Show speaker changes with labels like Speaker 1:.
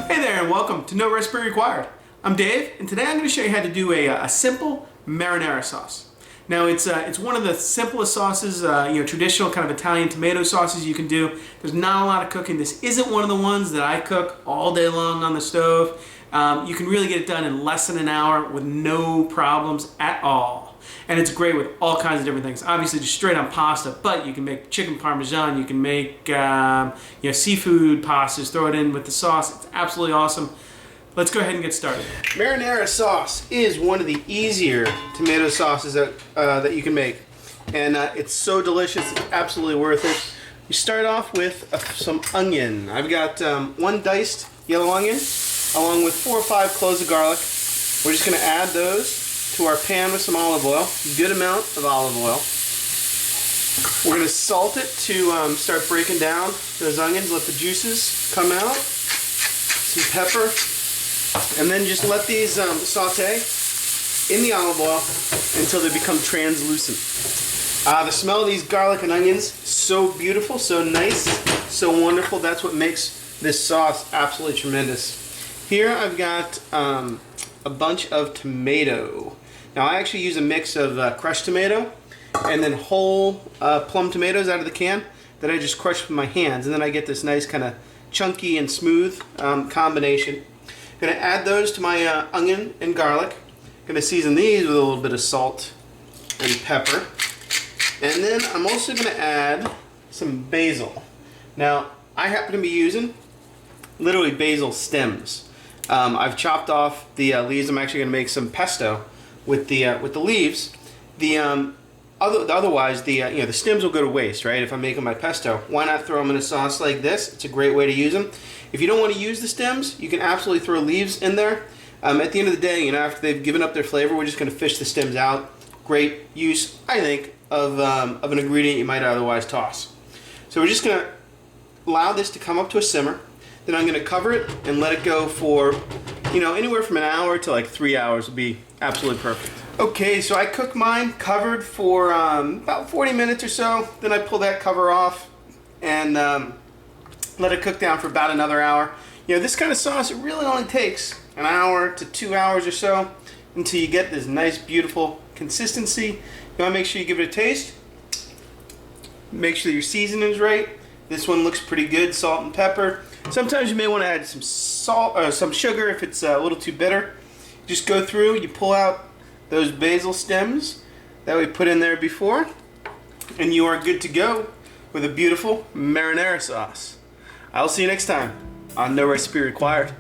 Speaker 1: Hey there and welcome to No Recipe Required. I'm Dave and today I'm going to show you how to do a simple marinara sauce. Now it's one of the simplest sauces, traditional kind of Italian tomato sauces you can do. There's not a lot of cooking. This isn't one of the ones that I cook all day long on the stove. You can really get it done in less than an hour with no problems at all. And it's great with all kinds of different things. Obviously just straight on pasta, but you can make chicken parmesan, you can make seafood pastas, throw it in with the sauce. It's absolutely awesome. Let's go ahead and get started. Marinara sauce is one of the easier tomato sauces that you can make. And it's so delicious, it's absolutely worth it. You start off with some onion. I've got one diced yellow onion, along with 4 or 5 cloves of garlic. We're just going to add those to our pan with some olive oil, a good amount of olive oil. We're going to salt it to start breaking down those onions, let the juices come out, some pepper, and then just let these saute in the olive oil until they become translucent. The smell of these garlic and onions, so beautiful, so nice, so wonderful. That's what makes this sauce absolutely tremendous. Here I've got a bunch of tomato. Now I actually use a mix of crushed tomato and then whole plum tomatoes out of the can that I just crush with my hands, and then I get this nice kind of chunky and smooth combination. I'm going to add those to my onion and garlic. I'm going to season these with a little bit of salt and pepper. And then I'm also going to add some basil. Now I happen to be using literally basil stems. I've chopped off the leaves. I'm actually going to make some pesto with the leaves. Otherwise, the stems will go to waste, right? If I'm making my pesto, why not throw them in a sauce like this? It's a great way to use them. If you don't want to use the stems, you can absolutely throw leaves in there. At the end of the day, after they've given up their flavor, we're just going to fish the stems out. Great use, I think, of an ingredient you might otherwise toss. So we're just going to allow this to come up to a simmer. Then I'm going to cover it and let it go for, anywhere from an hour to like 3 hours would be absolutely perfect. Okay, so I cook mine covered for about 40 minutes or so. Then I pull that cover off and let it cook down for about another hour. This kind of sauce, it really only takes an hour to 2 hours or so until you get this nice, beautiful consistency. You want to make sure you give it a taste. Make sure your seasoning's right. This one looks pretty good, salt and pepper. Sometimes you may want to add some salt or some sugar if it's a little too bitter. Just go through, you pull out those basil stems that we put in there before, and you are good to go with a beautiful marinara sauce. I'll see you next time on No Recipe Required.